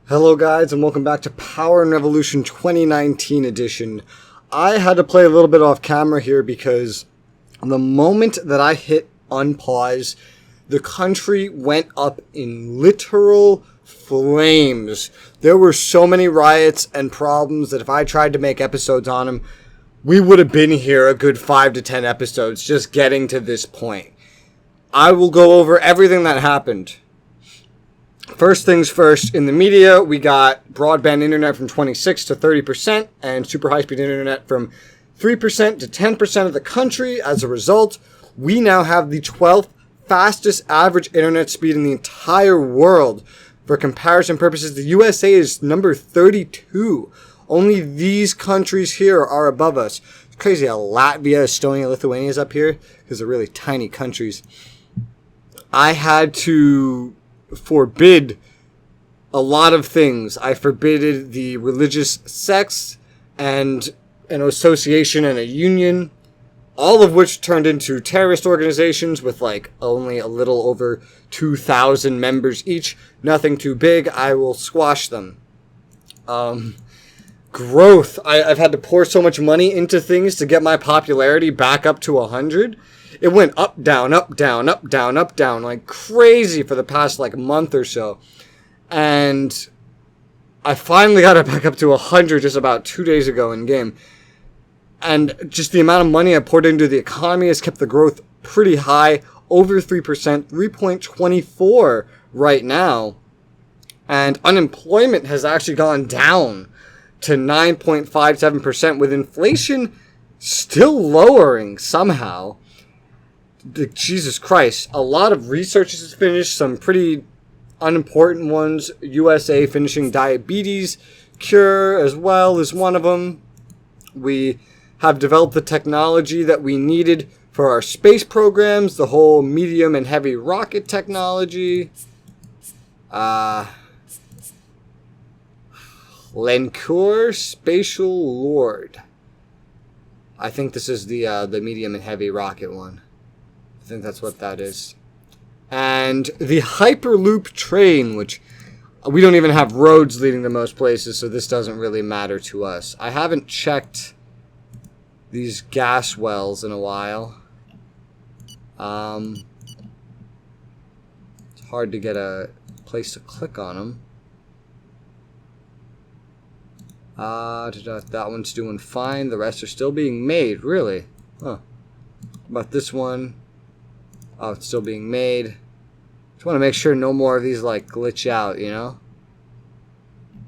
Hello guys, and welcome back to Power and Revolution 2019 edition. I had to play a little bit off camera here because the moment that I hit unpause, the country went up in literal flames. There were so many riots and problems that if I tried to make episodes on them, we would have been here a good 5 to 10 episodes just getting to this point. I will go over everything that happened. First things first, in the media, we got broadband internet from 26 to 30% and super high-speed internet from 3% to 10% of the country. As a result, we now have the 12th fastest average internet speed in the entire world. For comparison purposes, the USA is number 32. Only these countries here are above us. It's crazy how Latvia, Estonia, Lithuania is up here because they're really tiny countries. I had to forbid a lot of things. I forbid the religious sects and an association and a union, all of which turned into terrorist organizations with like only a little over 2,000 members each. Nothing too big. I will squash them. Growth. I've had to pour so much money into things to get my popularity back up to 100. It went up, down, up, down, up, down, up, down, like crazy for the past like month or so. And I finally got it back up to 100 just about 2 days ago in game. And just the amount of money I poured into the economy has kept the growth pretty high, over 3%, 3.24 right now. And unemployment has actually gone down to 9.57%, with inflation still lowering somehow. Jesus Christ, a lot of research is finished, some pretty unimportant ones. USA finishing diabetes cure as well is one of them. We have developed the technology that we needed for our space programs, the whole medium and heavy rocket technology. Lencour Spatial Lord. I think this is the medium and heavy rocket one. I think that's what that is. And the Hyperloop train, which we don't even have roads leading to most places, so this doesn't really matter to us. I haven't checked these gas wells in a while. It's hard to get a place to click on them. That one's doing fine. The rest are still being made. Really? Huh. About this one? Oh, it's still being made. Just want to make sure no more of these like glitch out, you know?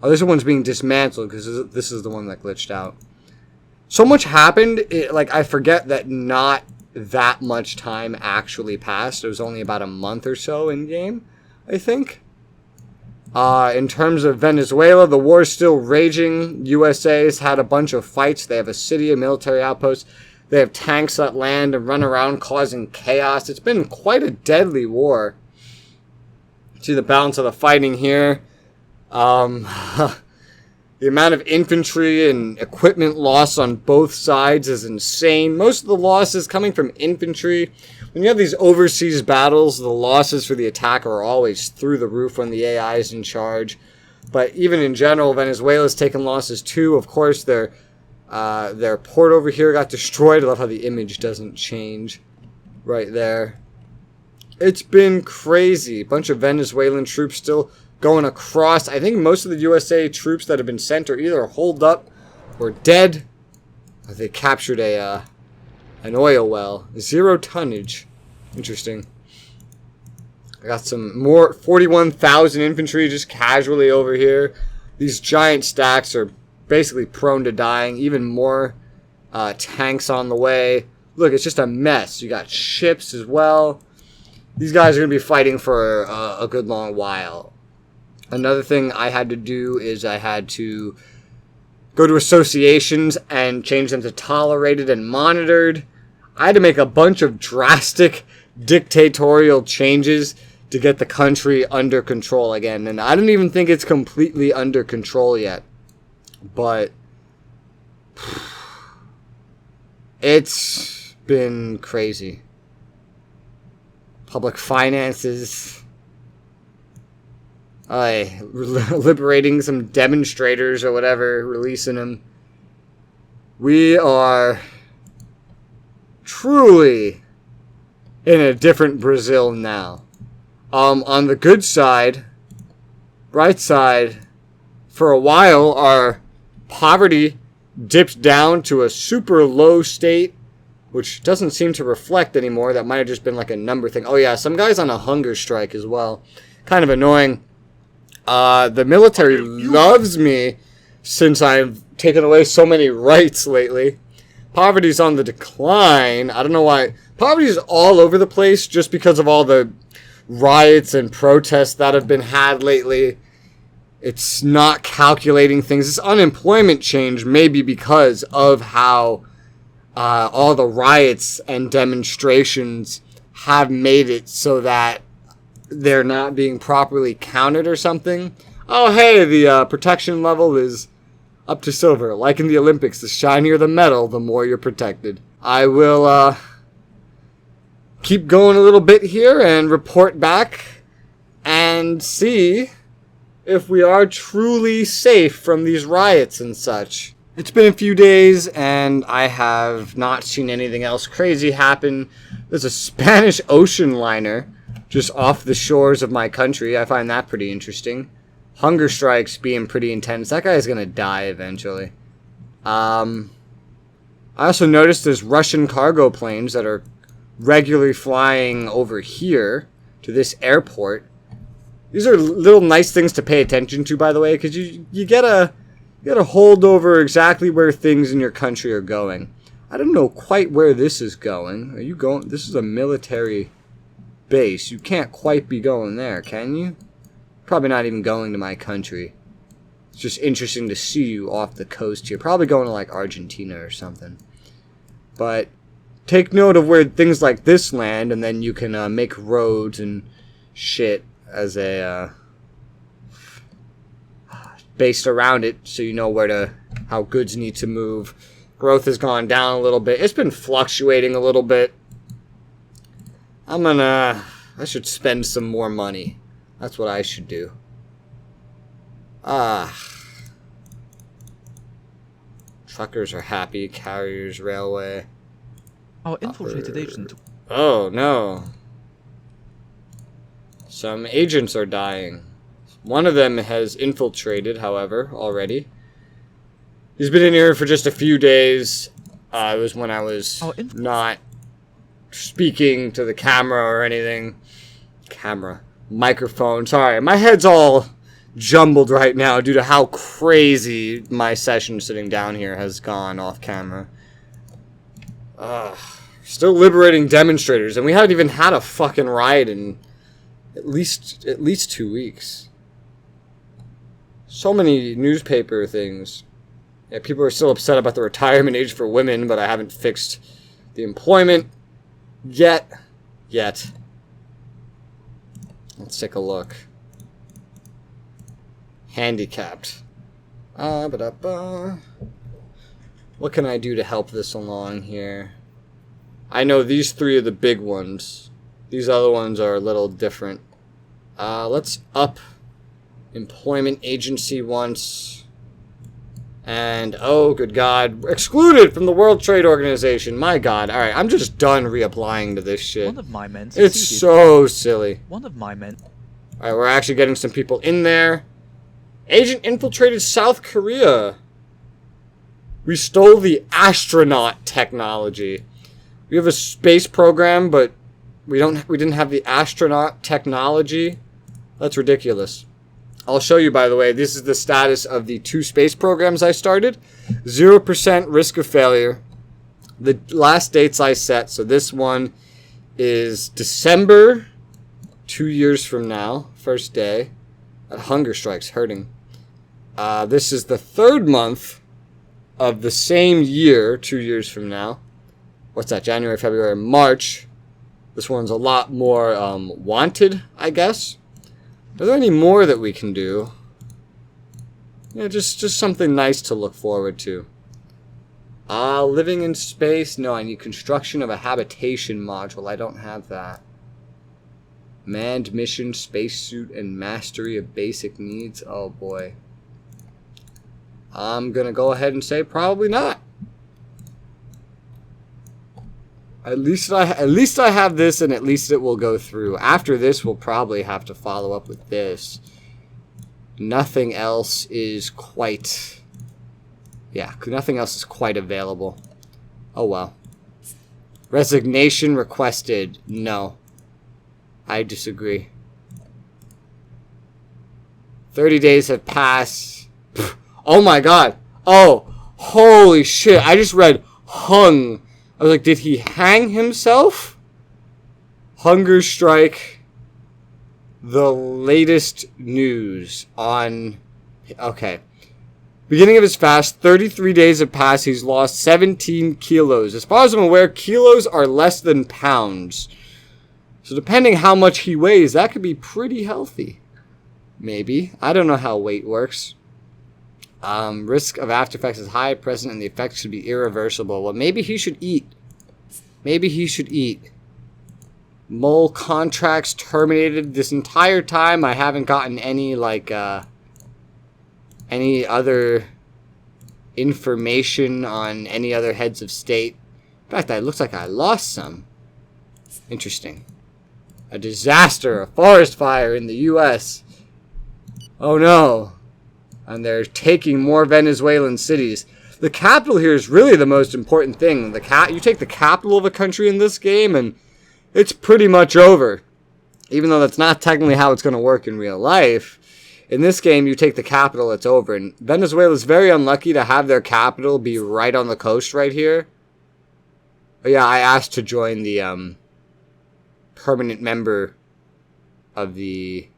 Oh, this one's being dismantled because this is the one that glitched out. So much happened. Like, I forget that not that much time actually passed. It was only about a month or so in game, I think. In terms of Venezuela, the war is still raging. USA's had a bunch of fights. They have a city, a military outpost. They have tanks that land and run around causing chaos. It's been quite a deadly war. See the balance of the fighting here. The amount of infantry and equipment loss on both sides is insane. Most of the losses coming from infantry. When you have these overseas battles, the losses for the attack are always through the roof when the AI is in charge. But even in general, Venezuela's taken losses too. Of course, their port over here got destroyed. I love how the image doesn't change right there. It's been crazy. A bunch of Venezuelan troops still going across. I think most of the USA troops that have been sent are either holed up or dead. They captured an oil well. 0 tonnage. Interesting. I got some more 41,000 infantry just casually over here. These giant stacks are basically prone to dying. Even more tanks on the way. Look, it's just a mess. You got ships as well. These guys are going to be fighting for a good long while. Another thing I had to do is I had to go to associations and change them to tolerated and monitored. I had to make a bunch of drastic dictatorial changes to get the country under control again. And I don't even think it's completely under control yet. But it's been crazy. Public finances. liberating some demonstrators or whatever, releasing them. We are truly in a different Brazil now. On the good side, bright side, for a while, our poverty dipped down to a super low state, which doesn't seem to reflect anymore. That might have just been like a number thing. Oh yeah, some guy's on a hunger strike as well. Kind of annoying. The military loves me since I've taken away so many rights lately. Poverty's on the decline. I don't know why. Poverty's all over the place just because of all the riots and protests that have been had lately. It's not calculating things. This unemployment change may be because of how all the riots and demonstrations have made it so that they're not being properly counted or something. Oh, hey, the protection level is up to silver. Like in the Olympics, the shinier the medal, the more you're protected. I will keep going a little bit here and report back and see if we are truly safe from these riots and such. It's been a few days and I have not seen anything else crazy happen. There's a Spanish ocean liner just off the shores of my country. I find that pretty interesting. Hunger strikes being pretty intense. That guy's gonna die eventually. I also noticed there's Russian cargo planes that are regularly flying over here to this airport. These are little nice things to pay attention to, by the way, because you get a hold over exactly where things in your country are going. I don't know quite where this is going. Are you going? This is a military base. You can't quite be going there, can you? Probably not even going to my country. It's just interesting to see you off the coast here. Probably going to like Argentina or something. But take note of where things like this land, and then you can make roads and shit as a based around it, so you know how goods need to move. Growth has gone down a little bit. It's been fluctuating a little bit. I should spend some more money. That's what I should do. Truckers are happy. Carriers, railway. Our infiltrated agent. Oh, no. Some agents are dying. One of them has infiltrated, however, already. He's been in here for just a few days. It was when I was not speaking to the camera or anything. Microphone. Sorry, my head's all jumbled right now due to how crazy my session sitting down here has gone off camera. Still liberating demonstrators, and we haven't even had a fucking riot in at least 2 weeks. So many newspaper things. Yeah, people are still upset about the retirement age for women, but I haven't fixed the employment yet. Let's take a look. Handicapped. What can I do to help this along here? I know these three are the big ones. These other ones are a little different. Let's up employment agency once. And, oh, good God, excluded from the World Trade Organization. My God. All right, I'm just done reapplying to this shit. One of my men succeeded. It's so silly. One of my men. All right, we're actually getting some people in there. Agent infiltrated South Korea. We stole the astronaut technology. We have a space program, but we didn't have the astronaut technology. That's ridiculous. I'll show you, by the way, this is the status of the 2 space programs I started. 0% risk of failure. The last dates I set, so this one is December, 2 years from now, first day. That hunger strike's hurting. This is the 3rd month of the same year, 2 years from now. What's that, January, February, March. This one's a lot more wanted, I guess. Are there any more that we can do? Yeah, just something nice to look forward to. Living in space? No, I need construction of a habitation module. I don't have that. Manned mission, spacesuit, and mastery of basic needs. Oh boy. I'm gonna go ahead and say probably not. At least I have this, and at least it will go through. After this, we'll probably have to follow up with this. Nothing else is quite... Yeah, nothing else is quite available. Oh well. Resignation requested. No. I disagree. 30 days have passed. Oh my god. Oh, holy shit. I just read hung. I was like, did he hang himself? Hunger strike. The latest news on... Okay. Beginning of his fast, 33 days have passed. He's lost 17 kilos. As far as I'm aware, kilos are less than pounds. So depending how much he weighs, that could be pretty healthy. Maybe. I don't know how weight works. Risk of after effects is high, present, and the effects should be irreversible. Well, maybe he should eat. Maybe he should eat. Mole contracts terminated. This entire time, I haven't gotten any, like, any other information on any other heads of state. In fact, it looks like I lost some. Interesting. A disaster, a forest fire in the U.S. Oh no. And they're taking more Venezuelan cities. The capital here is really the most important thing. You take the capital of a country in this game and it's pretty much over. Even though that's not technically how it's going to work in real life. In this game, you take the capital, it's over. And Venezuela is very unlucky to have their capital be right on the coast right here. But yeah, I asked to join the permanent member of the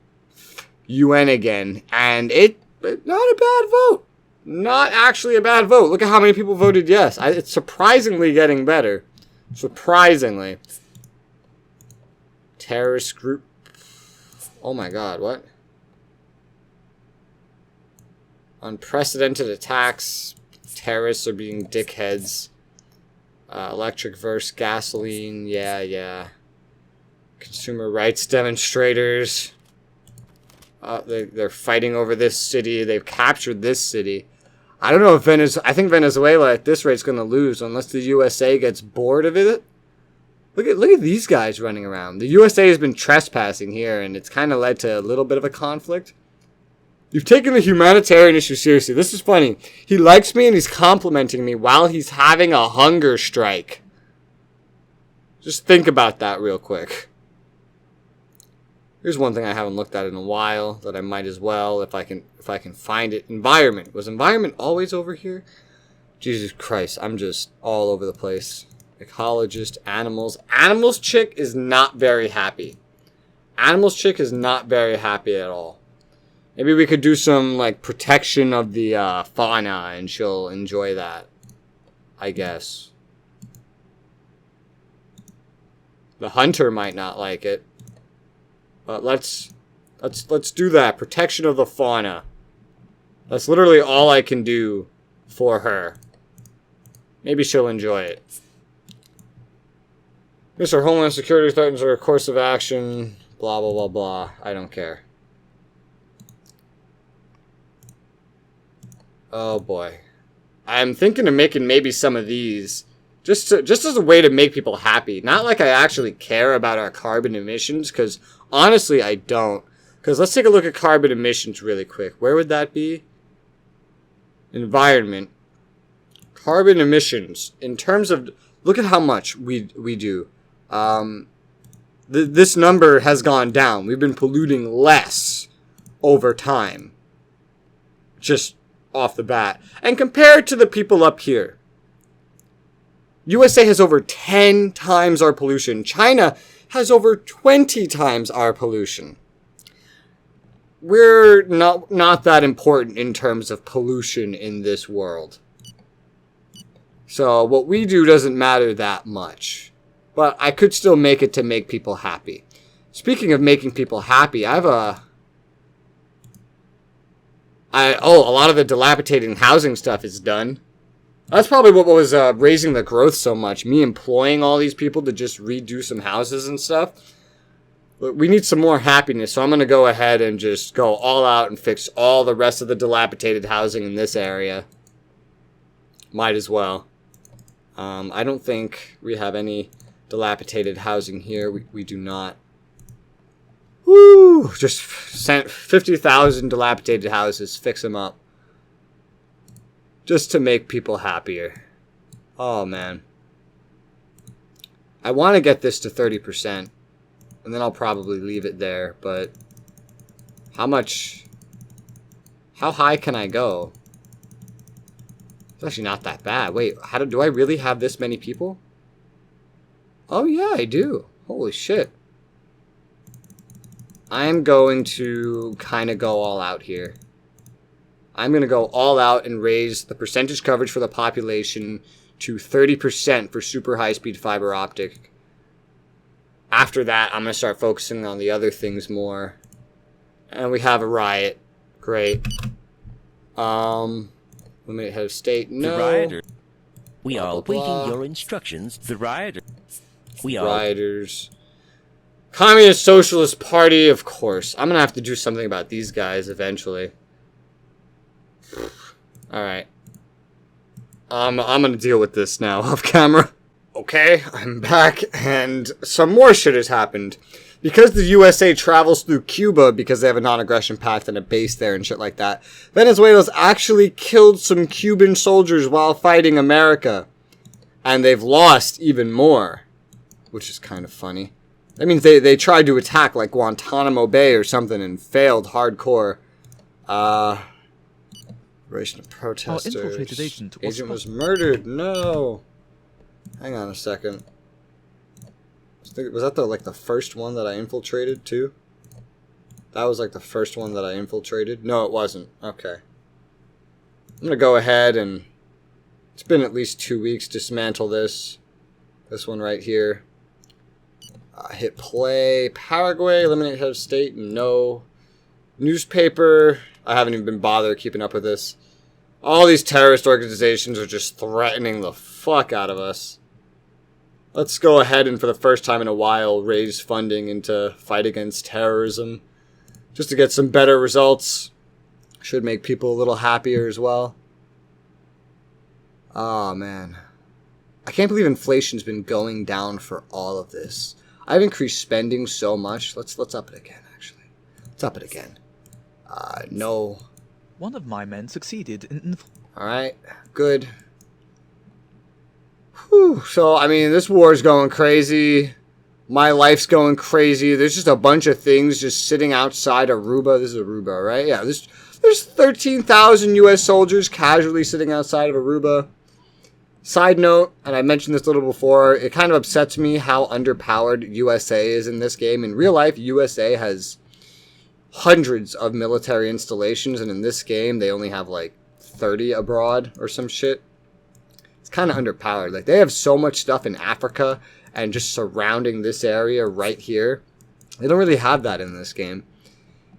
UN again. And not a bad vote. Not actually a bad vote. Look at how many people voted yes. It's surprisingly getting better. Surprisingly. Terrorist group. Oh my god, what? Unprecedented attacks. Terrorists are being dickheads. Electric versus gasoline. Yeah. Consumer rights demonstrators. They're fighting over this city. They've captured this city. I don't know if I think Venezuela at this rate is going to lose unless the USA gets bored of it. Look at these guys running around. The USA has been trespassing here, and it's kind of led to a little bit of a conflict. You've taken the humanitarian issue seriously. This is funny. He likes me and he's complimenting me while he's having a hunger strike. Just think about that real quick. Here's one thing I haven't looked at in a while that I might as well if I can find it. Environment. Was environment always over here? Jesus Christ, I'm just all over the place. Ecologist, animals. Animals chick is not very happy. Animals chick is not very happy at all. Maybe we could do some, like, protection of the fauna, and she'll enjoy that. I guess. The hunter might not like it. But let's do that. Protection of the fauna. That's literally all I can do for her. Maybe she'll enjoy it. Mr. Homeland Security threatens her course of action. Blah, blah, blah, blah. I don't care. Oh boy. I'm thinking of making maybe some of these just as a way to make people happy. Not like I actually care about our carbon emissions, because honestly I don't. Because let's take a look at carbon emissions really quick. Where would that be? Environment. Carbon emissions. In terms of, look at how much we do. This number has gone down. We've been polluting less over time. Just off the bat. And compared to the people up here, USA has over 10 times our pollution. China has over 20 times our pollution. We're not that important in terms of pollution in this world. So what we do doesn't matter that much. But I could still make it to make people happy. Speaking of making people happy, I have a lot of the dilapidating housing stuff is done. That's probably what was raising the growth so much. Me employing all these people to just redo some houses and stuff. We need some more happiness, so I'm going to go ahead and just go all out and fix all the rest of the dilapidated housing in this area. Might as well. I don't think we have any dilapidated housing here. We do not. Woo! Just sent 50,000 dilapidated houses. Fix them up. Just to make people happier. Oh, man. I want to get this to 30%. And then I'll probably leave it there. But how much... How high can I go? It's actually not that bad. Wait, do I really have this many people? Oh, yeah, I do. Holy shit. I'm going to kind of go all out here. I'm going to go all out and raise the percentage coverage for the population to 30% for super high-speed fiber optic. After that, I'm going to start focusing on the other things more. And we have a riot. Great. Limited head of state. No. The rioter. We blah, are blah, blah. awaiting your instructions. The rioter. We are. Rioters. Communist Socialist Party, of course. I'm going to have to do something about these guys eventually. Alright. I'm going to deal with this now off camera. Okay, I'm back, and some more shit has happened. Because the USA travels through Cuba because they have a non-aggression pact and a base there and shit like that, Venezuela's actually killed some Cuban soldiers while fighting America. And they've lost even more. Which is kind of funny. That means they tried to attack like Guantanamo Bay or something and failed hardcore. Liberation of protesters. Infiltrated agent was murdered. No. Hang on a second. Was that the first one that I infiltrated too? That was like the first one that I infiltrated? No, it wasn't. Okay. I'm going to go ahead and... It's been at least 2 weeks. Dismantle this. This one right here. Hit play. Paraguay. Eliminate head of state. No. Newspaper. I haven't even been bothered keeping up with this. All these terrorist organizations are just threatening the fuck out of us. Let's go ahead and for the first time in a while raise funding into fight against terrorism. Just to get some better results. Should make people a little happier as well. Oh man. I can't believe inflation's been going down for all of this. I've increased spending so much. Let's up it again actually. Let's up it again. No. One of my men succeeded in... Alright, good. Whew. So, I mean, this war is going crazy. My life's going crazy. There's just a bunch of things just sitting outside Aruba. This is Aruba, right? Yeah, there's 13,000 U.S. soldiers casually sitting outside of Aruba. Side note, and I mentioned this a little before, it kind of upsets me how underpowered USA is in this game. In real life, USA has hundreds of military installations, and in this game, they only have like 30 abroad or some shit. It's kind of underpowered. Like, they have so much stuff in Africa and just surrounding this area right here. They don't really have that in this game.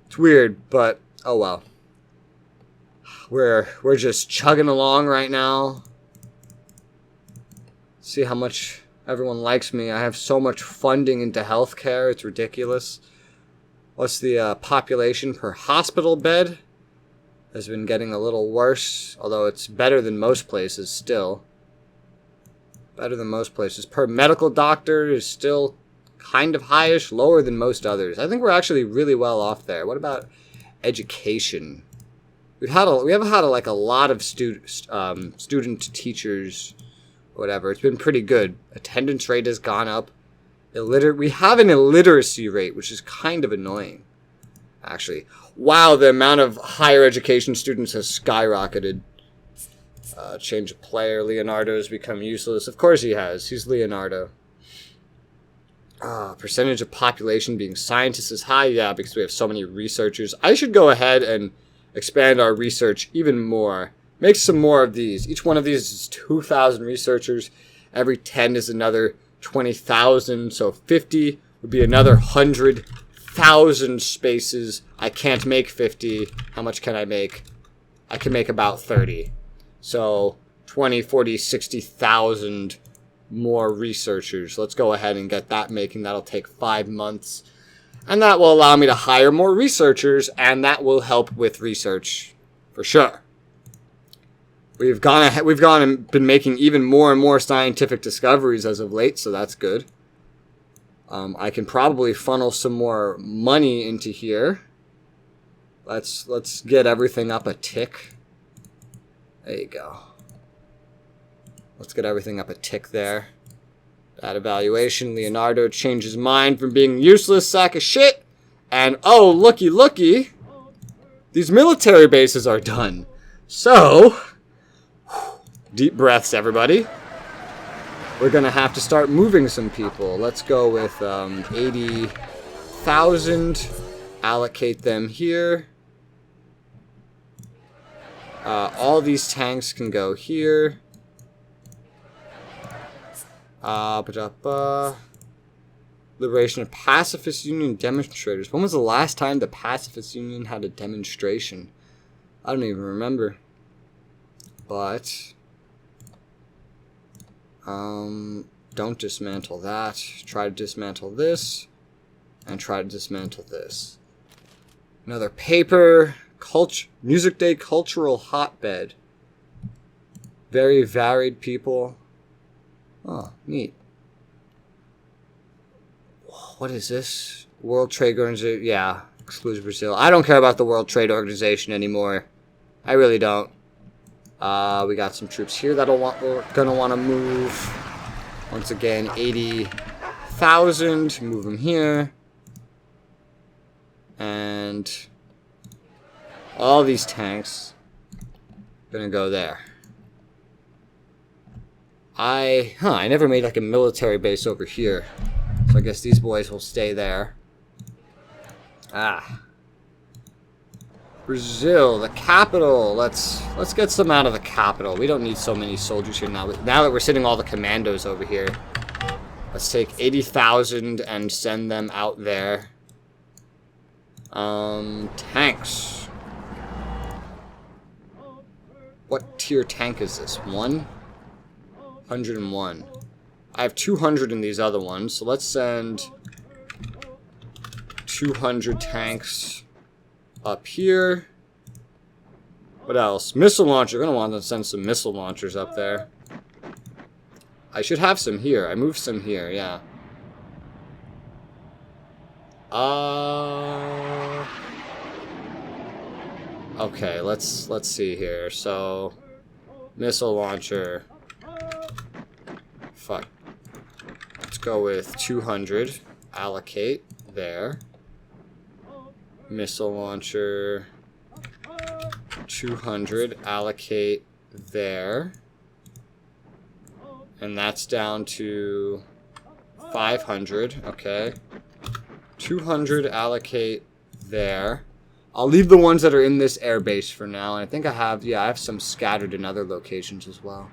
It's weird, but oh well. We're just chugging along right now. See how much everyone likes me. I have so much funding into healthcare. It's ridiculous. What's the population per hospital bed? Has been getting a little worse, although it's better than most places still. Better than most places. Per medical doctor is still kind of highish, lower than most others. I think we're actually really well off there. What about education? We have had like a lot of student teachers, whatever. It's been pretty good. Attendance rate has gone up. We have an illiteracy rate, which is kind of annoying, actually. Wow, the amount of higher education students has skyrocketed. Change of player. Leonardo has become useless. Of course he has. He's Leonardo. Percentage of population being scientists is high. Yeah, because we have so many researchers. I should go ahead and expand our research even more. Make some more of these. Each one of these is 2,000 researchers. Every 10 is another 20,000. So 50 would be another 100,000 spaces. I can't make 50. How much can I make? I can make about 30. So 20, 40, 60,000 more researchers. Let's go ahead and get that making. That'll take 5 months. And that will allow me to hire more researchers, and that will help with research for sure. We've gone and been making even more and more scientific discoveries as of late, so that's good. I can probably funnel some more money into here. Let's get everything up a tick. There you go. Let's get everything up a tick there. That evaluation, Leonardo changed his mind from being useless sack of shit. And oh, looky, these military bases are done. So, deep breaths, everybody. We're gonna have to start moving some people. Let's go with 80,000. Allocate them here. All these tanks can go here. Liberation of Pacifist Union demonstrators. When was the last time the Pacifist Union had a demonstration? I don't even remember. But don't dismantle that. Try to dismantle this. And try to dismantle this. Another paper. Music Day cultural hotbed. Very varied people. Oh, neat. What is this? World Trade Organization. Yeah, exclusive Brazil. I don't care about the World Trade Organization anymore. I really don't. We got some troops here we're gonna want to move. Once again, 80,000. Move them here. And all these tanks gonna go there. I never made like a military base over here. So I guess these boys will stay there. Brazil, the capital. Let's get some out of the capital. We don't need so many soldiers here now. Now that we're sending all the commandos over here. Let's take 80,000 and send them out there. Tanks. What tier tank is this? 101. I have 200 in these other ones, so let's send 200 tanks up here. What else? Missile launcher. We're gonna want to send some missile launchers up there. I should have some here. I moved some here, yeah. Okay, let's see here. So, missile launcher. Fuck. Let's go with 200. Allocate there. Missile launcher. 200. Allocate there. And that's down to 500. Okay. 200. Allocate there. I'll leave the ones that are in this airbase for now. And I think I have some scattered in other locations as well.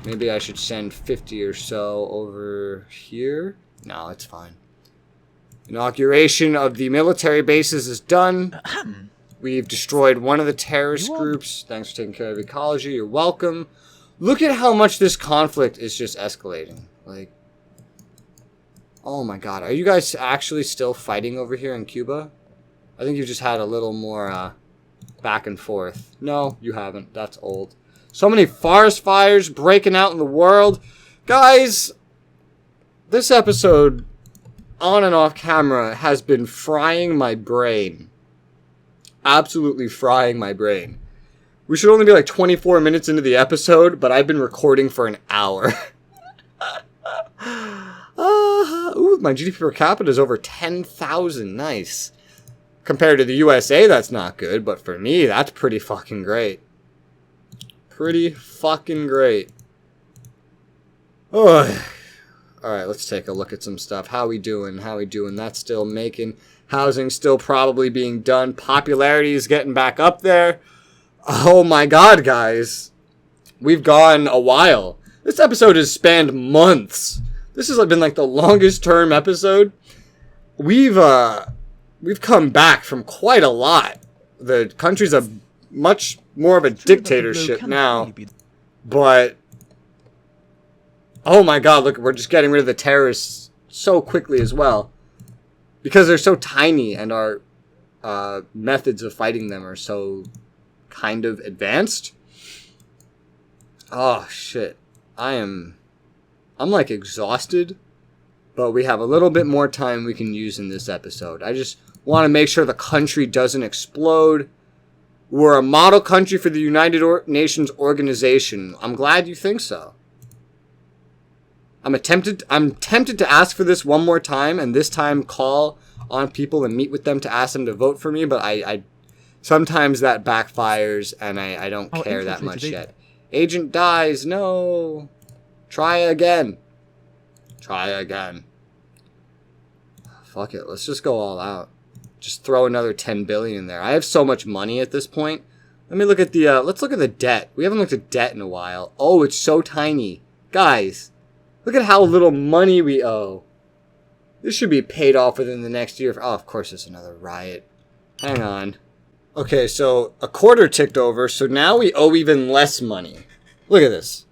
Maybe I should send 50 or so over here. No, it's fine. Inauguration of the military bases is done. We've destroyed one of the terrorist groups. Thanks for taking care of ecology. You're welcome. Look at how much this conflict is just escalating. Like, oh my god. Are you guys actually still fighting over here in Cuba? I think you just had a little more back and forth. No, you haven't. That's old. So many forest fires breaking out in the world. Guys, this episode, on and off camera, has been frying my brain. Absolutely frying my brain. We should only be like 24 minutes into the episode, but I've been recording for an hour. Ooh, my GDP per capita is over 10,000. Nice. Compared to the USA, that's not good, but for me, that's pretty fucking great. Pretty fucking great. Oh. Alright, let's take a look at some stuff. How we doing? How we doing? That's still making. Housing still probably being done. Popularity is getting back up there. Oh my god, guys. We've gone a while. This episode has spanned months. This has been like the longest term episode. We've come back from quite a lot. The country's a much more of a dictatorship now. But oh my god, look, we're just getting rid of the terrorists so quickly as well. because they're so tiny and our methods of fighting them are so kind of advanced. Oh shit. I'm like exhausted, but we have a little bit more time we can use in this episode. I just want to make sure the country doesn't explode. We're a model country for the United Nations organization. I'm glad you think so. I'm tempted to ask for this one more time, and this time call on people and meet with them to ask them to vote for me, but I sometimes that backfires, and I don't care that much yet. Agent dies. No. Try again. Try again. Fuck it. Let's just go all out. Just throw another 10 billion in there. I have so much money at this point. Let me look at the, let's look at the debt. We haven't looked at debt in a while. Oh, it's so tiny. Guys, look at how little money we owe. This should be paid off within the next year. Oh, of course it's another riot. Hang on. Okay, so a quarter ticked over, so now we owe even less money. Look at this.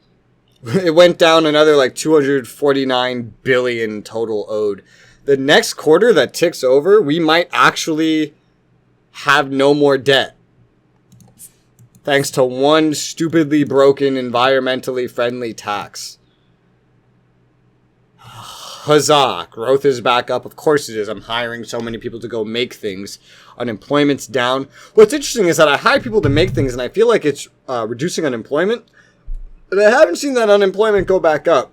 It went down another like 249 billion total owed. The next quarter that ticks over, we might actually have no more debt. Thanks to one stupidly broken, environmentally friendly tax. Huzzah! Growth is back up. Of course it is. I'm hiring so many people to go make things. Unemployment's down. What's interesting is that I hire people to make things, and I feel like it's reducing unemployment. But I haven't seen that unemployment go back up.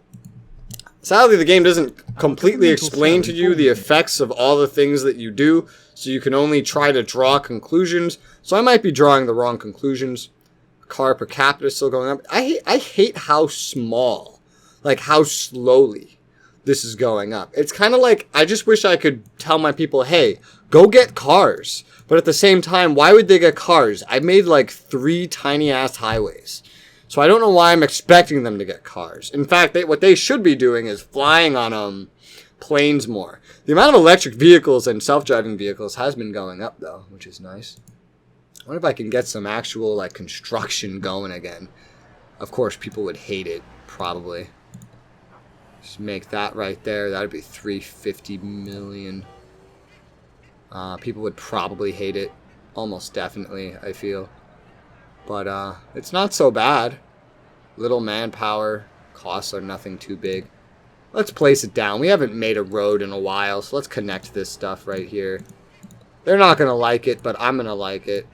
Sadly, the game doesn't completely explain to you the effects of all the things that you do, so you can only try to draw conclusions. So I might be drawing the wrong conclusions. Car per capita is still going up. I hate how small, like how slowly this is going up. It's kind of like, I just wish I could tell my people, hey, go get cars. But at the same time, why would they get cars? I made like 3 tiny ass highways. So I don't know why I'm expecting them to get cars. In fact, what they should be doing is flying on planes more. The amount of electric vehicles and self-driving vehicles has been going up, though, which is nice. I wonder if I can get some actual like construction going again. Of course, people would hate it, probably. Just make that right there. That would be 350 million. People would probably hate it. Almost definitely, I feel. But it's not so bad. Little manpower. Costs are nothing too big. Let's place it down. We haven't made a road in a while, so let's connect this stuff right here. They're not going to like it, but I'm going to like it.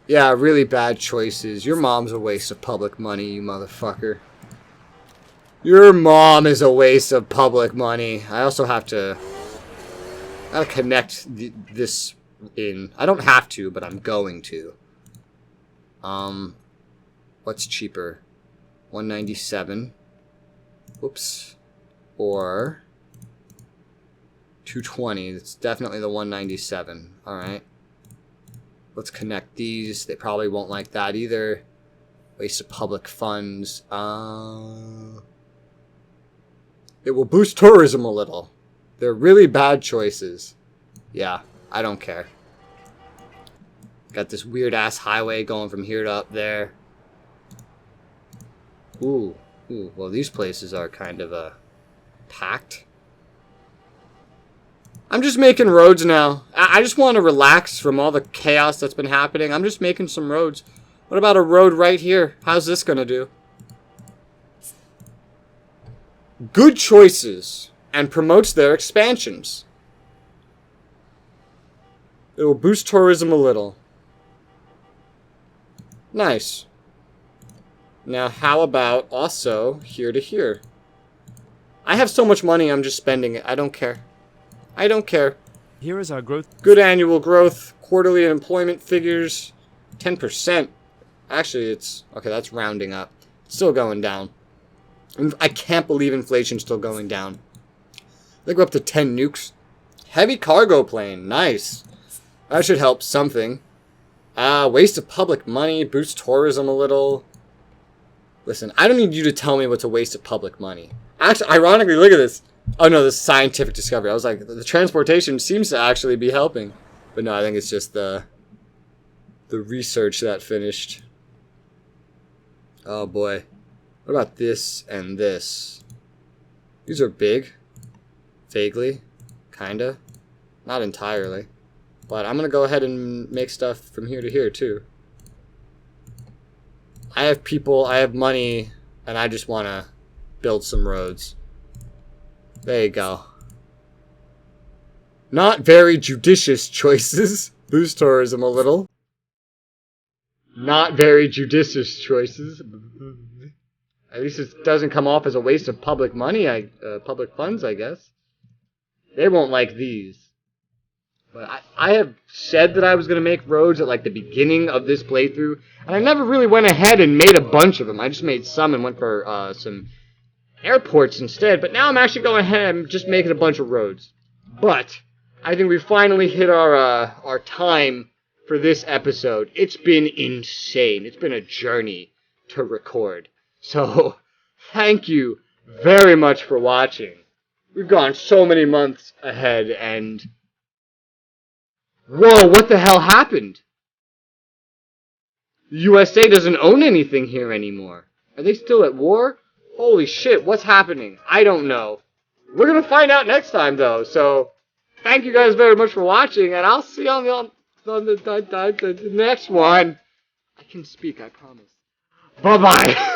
Yeah, really bad choices. Your mom's a waste of public money, you motherfucker. Your mom is a waste of public money. I also have to... I gotta connect this in. I don't have to, but I'm going to. What's cheaper? 197. Whoops. Or 220. It's definitely the 197. Alright. Let's connect these. They probably won't like that either. Waste of public funds. It will boost tourism a little. They're really bad choices. Yeah, I don't care. Got this weird ass highway going from here to up there. Ooh, well these places are kind of packed. I'm just making roads now. I just want to relax from all the chaos that's been happening. I'm just making some roads. What about a road right here? How's this gonna do? Good choices, and promotes their expansions. It will boost tourism a little. Nice. Now, how about also here to here? I have so much money, I'm just spending it. I don't care. I don't care. Here is our growth. Good annual growth, quarterly unemployment figures, 10%. Actually, it's... okay, that's rounding up. It's still going down. I can't believe inflation's still going down. I think we're up to 10 nukes. Heavy cargo plane. Nice. That should help something. Waste of public money. Boost tourism a little. Listen, I don't need you to tell me what's a waste of public money. Actually, ironically, look at this. Oh no, this scientific discovery. I was like, the transportation seems to actually be helping. But no, I think it's just the research that finished. Oh boy. What about this and this? These are big. Vaguely. Kinda. Not entirely. But I'm gonna go ahead and make stuff from here to here, too. I have people, I have money, and I just want to build some roads. There you go. Not very judicious choices. Boost tourism a little. Not very judicious choices. At least it doesn't come off as a waste of public money, public funds, I guess. They won't like these. But I have said that I was going to make roads at like the beginning of this playthrough, and I never really went ahead and made a bunch of them. I just made some and went for some airports instead, but now I'm actually going ahead and just making a bunch of roads. But I think we finally hit our time for this episode. It's been insane. It's been a journey to record. So, thank you very much for watching. We've gone so many months ahead, and... Whoa, what the hell happened? The USA doesn't own anything here anymore. Are they still at war? Holy shit, what's happening? I don't know. We're gonna find out next time, though, so... Thank you guys very much for watching, and I'll see you on the next one. I can speak, I promise. Bye-bye.